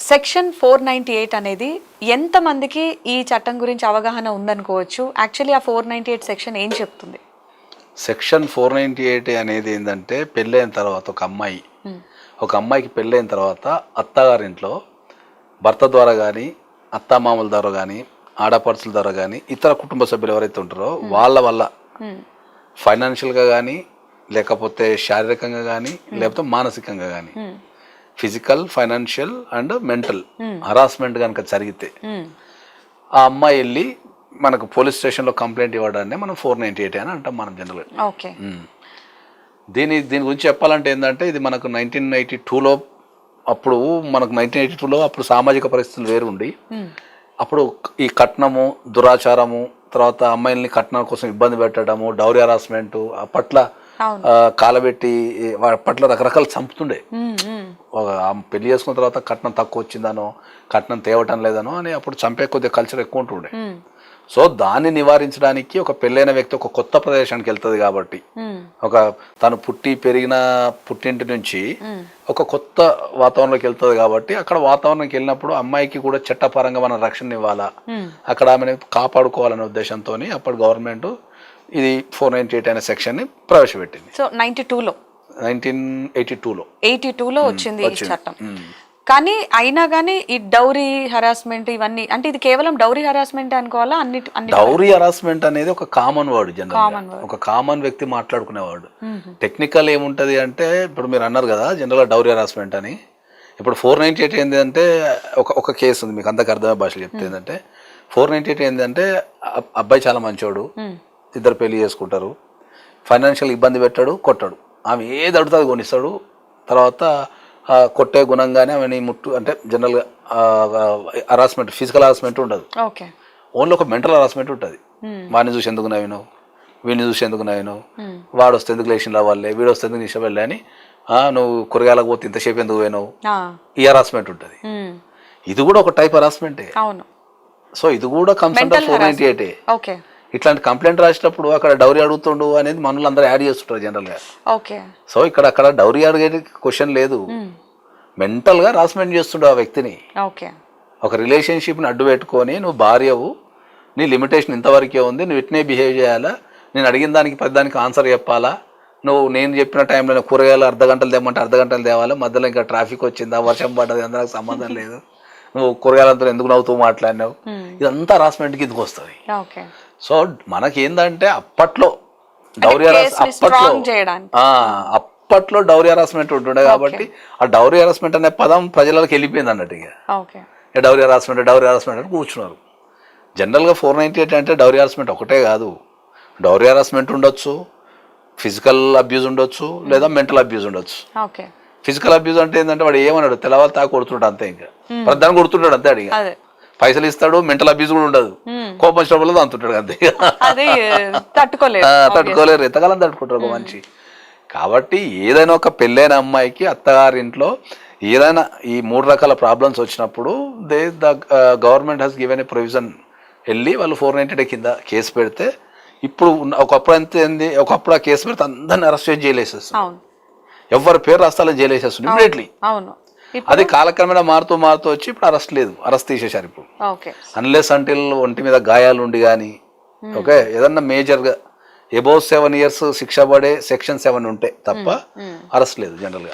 Section 498 అనేది ఎంతమందికి ఈ చట్టం గురించి అవగాహన ఉందనుకోవచ్చు? యాక్చువల్లీ ఆ 498 సెక్షన్ ఏం చెప్తుంది? సెక్షన్ 498 అనేది ఏంటంటే పెళ్ళైన తర్వాత ఒక అమ్మాయికి పెళ్ళైన తర్వాత అత్తగారింట్లో భర్త ద్వారా కానీ అత్తామామల ద్వారా కానీ ఆడపడుచుల ద్వారా కానీ ఇతర కుటుంబ సభ్యులు ఎవరైతే ఉంటారో వాళ్ళ వల్ల ఫైనాన్షియల్గా కానీ లేకపోతే శారీరకంగా కానీ లేకపోతే మానసికంగా కానీ physical, financial and mental harassment కనుక జరిగితే ఆ అమ్మాయి వెళ్ళి మనకు పోలీస్ స్టేషన్లో కంప్లైంట్ ఇవ్వడాన్ని మనం 498 అని అంటాం మనం జనరల్గా. దీని గురించి చెప్పాలంటే ఏంటంటే ఇది మనకు 1982లో అప్పుడు మనకు 1982లో అప్పుడు సామాజిక పరిస్థితులు వేరు ఉండి అప్పుడు ఈ కట్నము, దురాచారము, తర్వాత అమ్మాయిల్ని కట్నం కోసం ఇబ్బంది పెట్టడము, డౌరీ హరాస్మెంట్ అప్పట్ల కాలబెట్టి అప్పట్లో రకరకాలు చంపుతుండే. పెళ్లి చేసుకున్న తర్వాత కట్నం తక్కువ వచ్చిందనో కట్నం తేవటం లేదనో అని అప్పుడు చంపే కొద్దిగా కల్చర్ ఎక్కువ ఉంటుండే. సో దాన్ని నివారించడానికి ఒక పెళ్ళైన వ్యక్తి ఒక కొత్త ప్రదేశానికి వెళ్తుంది కాబట్టి ఒక తను పుట్టి పెరిగిన పుట్టింటి నుంచి ఒక కొత్త వాతావరణంలోకి వెళ్తుంది కాబట్టి అక్కడ వాతావరణంకి వెళ్ళినప్పుడు అమ్మాయికి కూడా చట్టపరంగా మనం రక్షణ ఇవ్వాలా, అక్కడ ఆమెను కాపాడుకోవాలనే ఉద్దేశంతో అప్పుడు గవర్నమెంట్ ఇది 498 అనే సెక్షన్ ని ప్రవేశపెట్టింది. సో 1982లో వచ్చింది ఈ చట్టం. కానీ అయినా కానీ ఈ డౌరీ హరాస్మెంట్ ఇవన్నీ అంటే ఇది కేవలం డౌరీ హరాస్మెంట్ అనుకోవాలా? డౌరీ హరాస్మెంట్ అనేది ఒక కామన్ వర్డ్, జనరల్ ఒక కామన్ వ్యక్తి మాట్లాడుకునేవాడు. టెక్నికల్ ఏముంటది అంటే ఇప్పుడు మీరు అన్నారు కదా జనరల్ డౌరీ హరాస్మెంట్ అని. ఇప్పుడు 498 ఏంటంటే ఒక కేసు ఉంది, మీకు అంతకు అర్థమయ్యే భాషలో చెప్తే ఏంటంటే 498 ఏంటంటే అబ్బాయి చాలా మంచోడు, ఇద్దరు పెళ్లి చేసుకుంటారు, ఫైనాన్షియల్ ఇబ్బంది పెట్టాడు, కొట్టాడు, ఆమె ఏది అడుగుతుంది కొనిస్తాడు, తర్వాత కొట్టే గుణంగానే ఆమెని ముట్టు అంటే జనరల్గా హరాస్మెంట్ ఫిజికల్ హరాస్మెంట్ ఉండదు, ఓన్లీ ఒక మెంటల్ హరాస్మెంట్ ఉంటుంది. వాడిని చూసి ఎందుకు నవ్వినావు, వీడిని చూసి ఎందుకు నవ్వినావు, వాడు వస్తే ఎందుకు లేచిన వాళ్ళే, వీడు వస్తే ఎందుకు నిష వెళ్ళే అని, నువ్వు కూరగాయలకు పోతే ఇంతసేపు ఎందుకు పోయినావు, ఈ హరాస్మెంట్ ఉంటుంది. ఇది కూడా ఒక టైప్ హరాస్మెంటే. సో ఇది కూడా కమ్స్ అండర్ 498. ఇట్లాంటి కంప్లైంట్ రాసేటప్పుడు అక్కడ డౌరీ అడుగుతుండు అనేది మనల్ని అందరూ యాడ్ చేస్తుంటారు జనరల్గా. సో అక్కడ డౌరీ అడిగే క్వశ్చన్ లేదు, మెంటల్గా హరాస్మెంట్ చేస్తుండు ఆ వ్యక్తిని. ఒక రిలేషన్షిప్ని అడ్డు పెట్టుకొని నువ్వు భార్యవు, నీ లిమిటేషన్ ఇంతవరకే ఉంది, నువ్వు ఇట్నే బిహేవ్ చేయాలా, నేను అడిగిన దానికి దానికి ఆన్సర్ చెప్పాలా, నువ్వు నేను చెప్పిన టైంలో కూరగాయలు అర్ధగంటలు తెమ్మంటే అర్ధగంటలు తేవాలా, మధ్యలో ఇంకా ట్రాఫిక్ వచ్చిందా, వర్షం పడ్డది, అందరికి సంబంధం లేదు, నువ్వు కూరగాయలంతా ఎందుకు నవ్వుతూ మాట్లాడినావు, ఇదంతా హరాస్మెంట్కి ఇదికి వస్తుంది. సో మనకేందంటే అప్పట్లో డౌరీ అప్పట్లో డౌరీ హరాస్మెంట్ ఉంటుండే కాబట్టి ఆ డౌరీ హరాస్మెంట్ అనే పదం ప్రజలకు వెళ్ళిపోయింది అన్నట్టు. ఇక డౌరీ హరాస్మెంట్ అని కూర్చున్నారు. జనరల్గా 498 అంటే డౌరీ హరాస్మెంట్ ఒకటే కాదు, డౌరీ హరాస్మెంట్ ఉండొచ్చు, ఫిజికల్ అబ్యూజ్ ఉండొచ్చు, లేదా మెంటల్ అబ్యూజ్ ఉండొచ్చు. ఫిజికల్ అబ్యూజ్ అంటే ఏంటంటే వాడు ఏమన్నాడు తెల్లవారు తాకు కొడుతుంటాడు అంతే, ఇంకా ప్రధాని కొడుతుంటాడు అంతే, అడిగి పైసలు ఇస్తాడు, మెంటల్ అబ్యూజ్ కూడా ఉండదు, కోపం వచ్చినప్పుడు అంతుంటాడు అంతే. తట్టుకోలేరు, ఎంతకాలం తట్టుకుంటారు ఒక మనిషి. కాబట్టి ఏదైనా ఒక పెళ్ళైన అమ్మాయికి అత్తగారింట్లో ఏదైనా ఈ 3 రకాల ప్రాబ్లమ్స్ వచ్చినప్పుడు the government has given a provision, వెళ్ళి వాళ్ళు 498 కింద కేసు పెడితే ఇప్పుడు ఒకప్పుడు అంతే ఏంది, ఒకప్పుడు ఆ కేసు పెడితే అందరిని అరెస్ట్ చేసి జైలు వేసేస్తుంది, ఎవరి పేరు రాస్తాలో జైలు వేసేస్తుంది ఇమీడియట్లీ. అది కాలక్రమేణా మారుతూ వచ్చి ఇప్పుడు అరెస్ట్ తీసేశారు ఇప్పుడు. అన్లెస్ అంటిల్ ఒంటి మీద గాయాలు ఉండి కానీ ఏదన్నా మేజర్గా అబౌవ్ 7 years శిక్ష పడే సెక్షన్ 7 ఉంటే తప్ప అరెస్ట్ లేదు జనరల్గా.